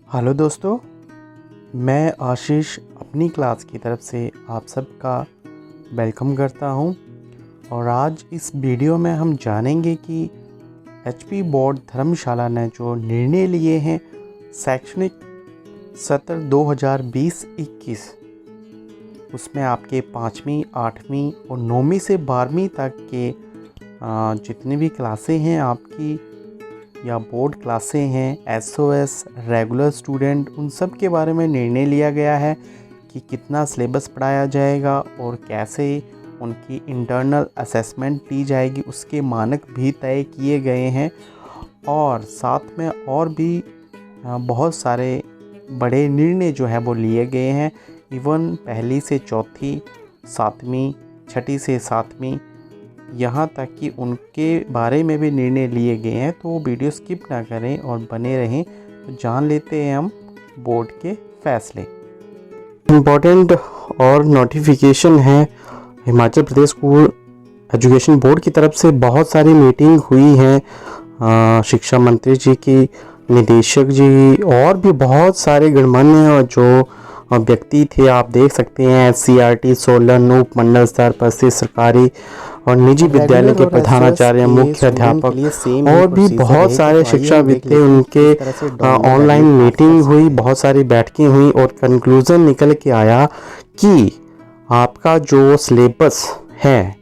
Hello दोस्तों, मैं आशीष अपनी क्लास की तरफ से आप सबका वेलकम करता हूं। और आज इस वीडियो में हम जानेंगे कि एचपी बोर्ड धर्मशाला ने जो निर्णय लिए हैं शैक्षणिक सत्र 2020-21 उसमें आपके 5वीं, 8वीं और 9वीं से 12वीं तक के जितनी भी क्लासें हैं आपकी या बोर्ड क्लासें हैं, एसओएस, रेगुलर स्टूडेंट, उन सब के बारे में निर्णय लिया गया है कि कितना सिलेबस पढ़ाया जाएगा और कैसे उनकी इंटरनल असेसमेंट दी जाएगी, उसके मानक भी तय किए गए हैं। और साथ में और भी बहुत सारे बड़े निर्णय जो है वो लिए गए हैं। इवन पहली से चौथी, 7वीं, छठी से 7वीं, यहाँ तक कि उनके बारे में भी निर्णय लिए गए हैं। तो वीडियो स्किप ना करें और बने रहें। तो जान लेते हैं हम बोर्ड के फैसले। इम्पोर्टेंट और नोटिफिकेशन है, Himachal Pradesh school education board की तरफ से बहुत सारी मीटिंग हुई हैं, शिक्षा मंत्री जी की, निदेशक जी और भी बहुत सारे गणमान्य जो व्यक्ति थे। आप देख सकते हैं SCRT, सोलन, उप मंडल स्तर पर स्थित सरकारी और निजी विद्यालय के प्रधानाचार्य, मुख्य अध्यापक और भी बहुत सारे शिक्षाविद थे। उनके ऑनलाइन मीटिंग हुई, बहुत सारी बैठकें हुई और कंक्लूजन निकल के आया कि आपका जो सिलेबस है,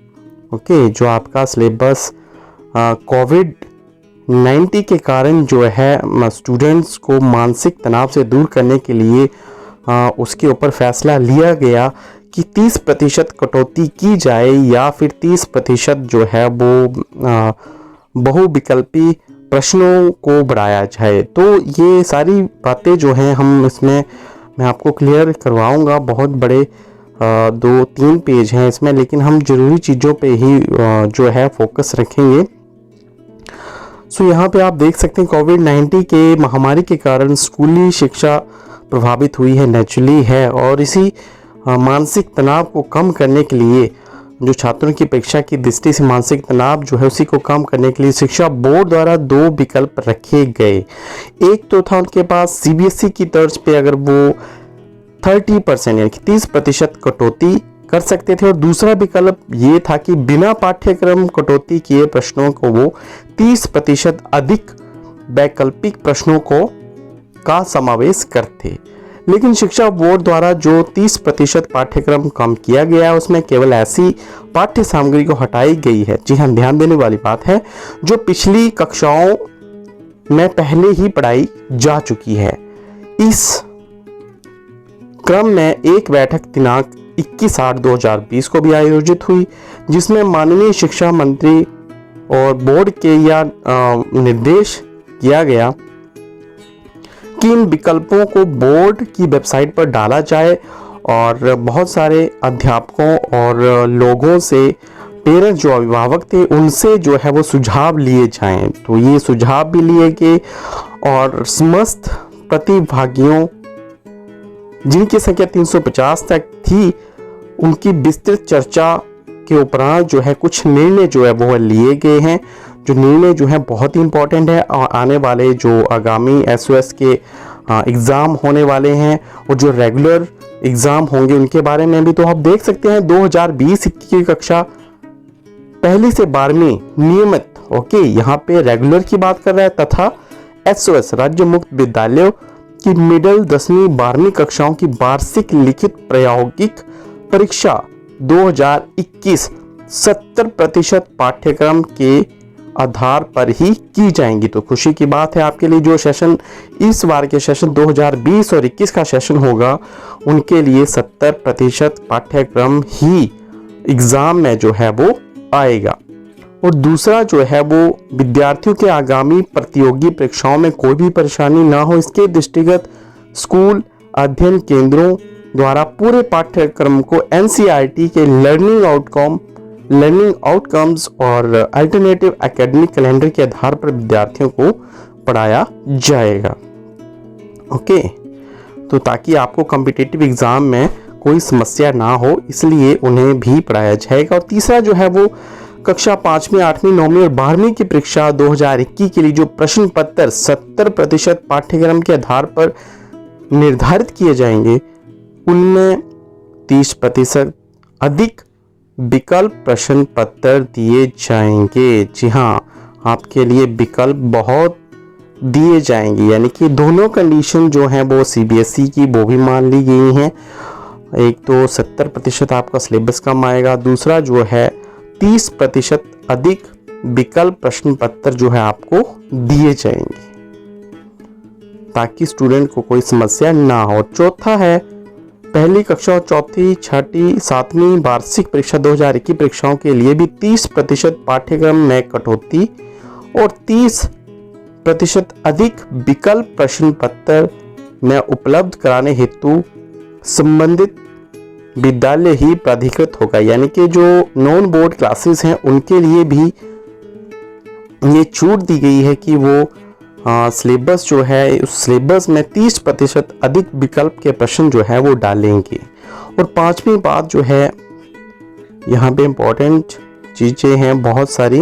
जो आपका सिलेबस कोविड-19 के कारण जो है स्टूडेंट्स को मानसिक तनाव से दूर करने के लिए उसके ऊपर फैसला लिया गया कि 30% कटौती की जाए या फिर 30% जो है वो बहुविकल्पी प्रश्नों को बढ़ाया जाए। तो ये सारी बातें जो हैं हम इसमें मैं आपको क्लियर करवाऊंगा। बहुत बड़े 2-3 पेज हैं इसमें, लेकिन हम ज़रूरी चीज़ों पे ही जो है फोकस रखेंगे। सो यहाँ पे आप देख सकते हैं कोविड-19 के महामारी के कारण स्कूली शिक्षा प्रभावित हुई है, नेचुरली है। और इसी मानसिक तनाव को कम करने के लिए जो छात्रों की परीक्षा की दृष्टि से मानसिक तनाव जो है उसी को कम करने के लिए शिक्षा बोर्ड द्वारा 2 विकल्प रखे गए। एक तो था उनके पास CBSE की तर्ज पे अगर वो 30% यानी कि 30% कटौती कर सकते थे, और दूसरा विकल्प ये था कि बिना पाठ्यक्रम कटौती किए प्रश्नों को वो 30% अधिक वैकल्पिक प्रश्नों का समावेश करते। लेकिन शिक्षा बोर्ड द्वारा जो 30% पाठ्यक्रम कम किया गया है उसमें केवल ऐसी पाठ्य सामग्री को हटाई गई है, जी हाँ, ध्यान देने वाली बात है, जो पिछली कक्षाओं में पहले ही पढ़ाई जा चुकी है। इस क्रम में एक बैठक दिनांक 21/8/2020 को भी आयोजित हुई, जिसमें माननीय शिक्षा मंत्री और बोर्ड के निर्देश किया गया कि इन विकल्पों को बोर्ड की वेबसाइट पर डाला जाए और बहुत सारे अध्यापकों और लोगों से, पेरेंट्स जो अभिभावक थे उनसे जो है वो सुझाव लिए जाएं। तो ये सुझाव भी लिए गए और समस्त प्रतिभागियों, जिनकी संख्या 350 तक थी, उनकी विस्तृत चर्चा के उपरांत जो है कुछ निर्णय जो है वो लिए गए हैं। जो निर्णय जो है बहुत ही इम्पोर्टेंट है और आने वाले जो आगामी SOS के एग्ज़ाम होने वाले हैं और जो रेगुलर एग्ज़ाम होंगे उनके बारे में भी। तो आप देख सकते हैं 2020-21 की कक्षा पहली से 12वीं नियमित, यहाँ पे रेगुलर की बात कर रहा है, तथा SOS राज्य मुक्त विद्यालयों की मिडिल 10वीं 12वीं कक्षाओं की वार्षिक लिखित प्रायोगिक परीक्षा 2021 70% पाठ्यक्रम के आधार पर ही की जाएंगी। तो खुशी की बात है आपके लिए, जो सेशन इस बार के सेशन 2020 और 21 का सेशन होगा उनके लिए 70% पाठ्यक्रम ही एग्ज़ाम में जो है वो आएगा। और दूसरा जो है वो विद्यार्थियों के आगामी प्रतियोगी परीक्षाओं में कोई भी परेशानी ना हो, इसके दृष्टिगत स्कूल अध्ययन केंद्रों द्वारा पूरे पाठ्यक्रम को NCERT के लर्निंग आउटकम्स और अल्टरनेटिव एकेडमिक कैलेंडर के आधार पर विद्यार्थियों को पढ़ाया जाएगा। तो ताकि आपको कॉम्पिटिटिव एग्ज़ाम में कोई समस्या ना हो, इसलिए उन्हें भी पढ़ाया जाएगा। और तीसरा जो है वो कक्षा 5वीं, 8वीं, 9वीं और 12वीं की परीक्षा 2021 के लिए जो प्रश्न पत्र 70% पाठ्यक्रम के आधार पर निर्धारित किए जाएंगे, उनमें 30% अधिक विकल्प प्रश्न पत्र दिए जाएंगे। जी हाँ, आपके लिए विकल्प बहुत दिए जाएंगे, यानी कि दोनों कंडीशन जो हैं वो सीबीएसई की वो भी मान ली गई हैं। एक तो 70% आपका सिलेबस कम आएगा, दूसरा जो है 30% अधिक विकल्प प्रश्न पत्र जो है आपको दिए जाएंगे ताकि स्टूडेंट को कोई समस्या ना हो। चौथा है पहली कक्षा और चौथी, छठी, 7वीं वार्षिक परीक्षा 2021 परीक्षाओं के लिए भी 30% पाठ्यक्रम में कटौती और 30% अधिक विकल्प प्रश्न पत्र में उपलब्ध कराने हेतु संबंधित विद्यालय ही प्राधिकृत होगा। यानी कि जो नॉन बोर्ड क्लासेस हैं उनके लिए भी ये छूट दी गई है कि वो सिलेबस जो है उस सिलेबस में 30% अधिक विकल्प के प्रश्न जो है वो डालेंगे। और 5वीं बात जो है, यहाँ पे इम्पोर्टेंट चीज़ें हैं बहुत सारी।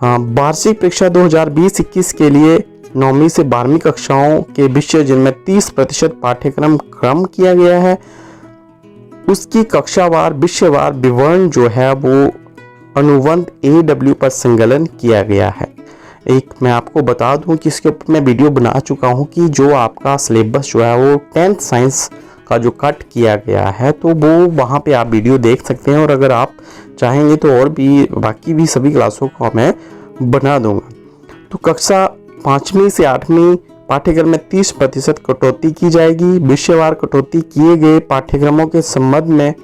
वार्षिक परीक्षा 2020-21 के लिए 9वीं से 12वीं कक्षाओं के विषय जिनमें 30% पाठ्यक्रम क्रम किया गया है, उसकी कक्षावार विषयवार विवरण जो है वो अनुबंध AW पर संकलन किया गया है। एक मैं आपको बता दूं कि इसके ऊपर मैं वीडियो बना चुका हूं कि जो आपका सिलेबस जो है वो 10th साइंस का जो कट किया गया है, तो वो वहां पे आप वीडियो देख सकते हैं। और अगर आप चाहेंगे तो और भी बाकी भी सभी क्लासों को मैं बना दूंगा। तो कक्षा 5वीं से 8वीं पाठ्यक्रम में 30% कटौती की जाएगी। विषयवार कटौती किए गए पाठ्यक्रमों के संबंध में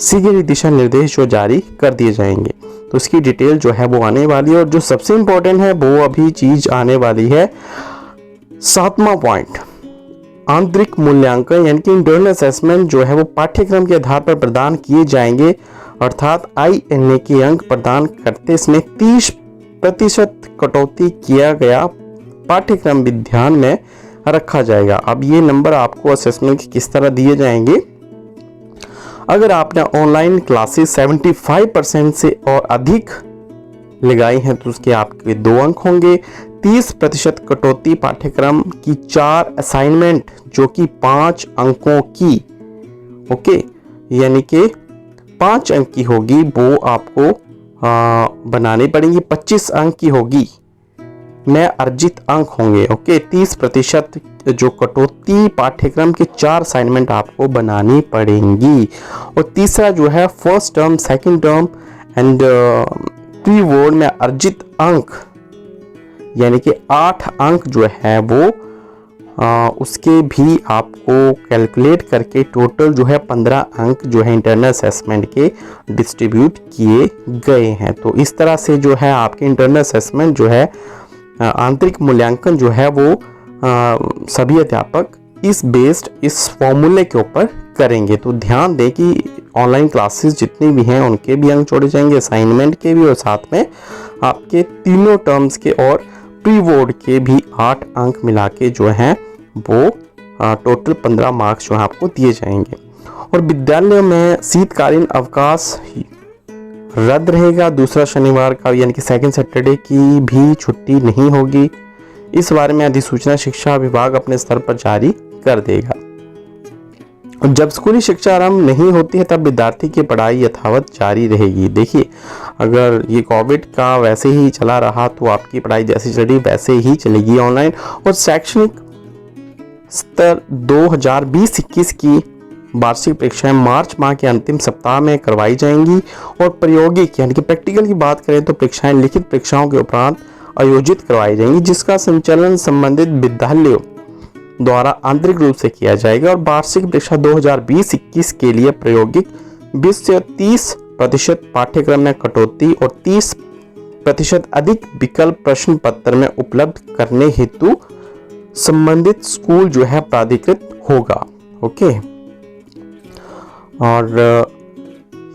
शीघ्र दिशा निर्देश जो जारी कर दिए जाएंगे। तो इसकी डिटेल जो है वो आने वाली है। और जो सबसे इम्पोर्टेंट है वो अभी चीज आने वाली है, 7वां पॉइंट, आंतरिक मूल्यांकन यानी कि इंटरनल असेसमेंट जो है वो पाठ्यक्रम के आधार पर प्रदान किए जाएंगे। अर्थात INA के अंक प्रदान करते इसमें 30% कटौती किया गया पाठ्यक्रम भी ध्यान में रखा जाएगा। अब ये नंबर आपको असेसमेंट के किस तरह दिए जाएंगे, अगर आपने ऑनलाइन क्लासेस 75% से और अधिक लगाई हैं तो उसके आपके 2 अंक होंगे। 30% कटौती पाठ्यक्रम की 4 असाइनमेंट जो कि 5 अंकों की, ओके, यानी कि 5 अंक की होगी, वो आपको बनानी पड़ेंगी। 25 अंक की होगी में अर्जित अंक होंगे, ओके। 30% जो कटौती पाठ्यक्रम के 4 असाइनमेंट आपको बनानी पड़ेंगी। और तीसरा जो है first term, second term and pre board में अर्जित अंक यानी कि 8 अंक जो है वो उसके भी आपको कैलकुलेट करके टोटल जो है 15 अंक जो है इंटरनल असेसमेंट के डिस्ट्रीब्यूट किए गए हैं। तो इस तरह से जो है आपके इंटरनल असेसमेंट जो है आंतरिक मूल्यांकन जो है वो सभी अध्यापक इस फॉर्मूले के ऊपर करेंगे। तो ध्यान दें कि ऑनलाइन क्लासेस जितनी भी हैं उनके भी अंक जोड़े जाएंगे, असाइनमेंट के भी, और साथ में आपके तीनों टर्म्स के और प्री बोर्ड के भी 8 अंक मिला के जो हैं वो टोटल 15 मार्क्स जो है आपको दिए जाएंगे। और विद्यालयों में शीतकालीन अवकाश रद्द रहेगा। दूसरा शनिवार का यानी कि सेकंड सैटरडे की भी छुट्टी नहीं होगी। इस बारे में अधिसूचना शिक्षा विभाग अपने स्तर पर जारी कर देगा। और जब स्कूली शिक्षा आरंभ नहीं होती है तब विद्यार्थी की पढ़ाई यथावत जारी रहेगी। देखिए, अगर ये कोविड का वैसे ही चला रहा तो आपकी पढ़ाई जैसी चली वैसे ही चलेगी ऑनलाइन। और शैक्षणिक स्तर 2020-21 की वार्षिक परीक्षाएं मार्च माह के अंतिम सप्ताह में करवाई जाएंगी। और प्रायोगिक यानी कि प्रैक्टिकल की बात करें तो परीक्षाएं लिखित परीक्षाओं के उपरांत आयोजित करवाई जाएंगी, जिसका संचालन संबंधित विद्यालयों द्वारा आंतरिक रूप से किया जाएगा। और वार्षिक परीक्षा 2020-21 के लिए प्रायोगिक 20 से 30% पाठ्यक्रम में कटौती और 30% अधिक विकल्प प्रश्न पत्र में उपलब्ध करने हेतु संबंधित स्कूल जो है प्राधिकृत होगा, ओके। और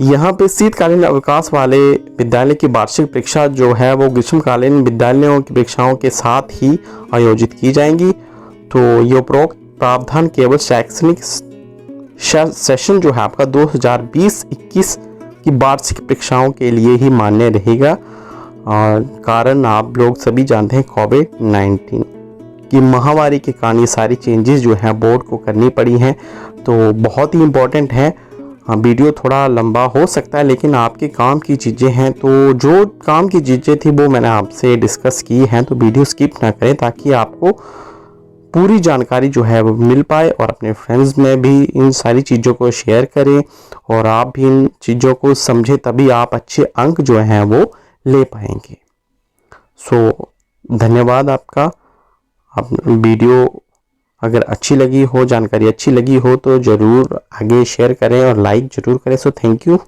यहाँ पे शीतकालीन अवकाश वाले विद्यालय की वार्षिक परीक्षा जो है वो ग्रीष्मकालीन विद्यालयों की परीक्षाओं के साथ ही आयोजित की जाएंगी। तो ये उपरोक्त प्रावधान केवल शैक्षणिक सेशन जो है आपका 2020-21 कि वार्षिक परीक्षाओं के लिए ही मान्य रहेगा। कारण आप लोग सभी जानते हैं कोविड-19 की महामारी के कारण ये सारी चेंजेस जो हैं बोर्ड को करनी पड़ी हैं। तो बहुत ही इम्पोर्टेंट है। वीडियो थोड़ा लंबा हो सकता है लेकिन आपके काम की चीज़ें हैं, तो जो काम की चीज़ें थी वो मैंने आपसे डिस्कस की हैं, तो वीडियो स्किप ना करें ताकि आपको पूरी जानकारी जो है वो मिल पाए और अपने फ्रेंड्स में भी इन सारी चीज़ों को शेयर करें और आप भी इन चीज़ों को समझें, तभी आप अच्छे अंक जो हैं वो ले पाएंगे। सो धन्यवाद आपका। आप वीडियो अगर अच्छी लगी हो, जानकारी अच्छी लगी हो तो ज़रूर आगे शेयर करें और लाइक ज़रूर करें। So thank you.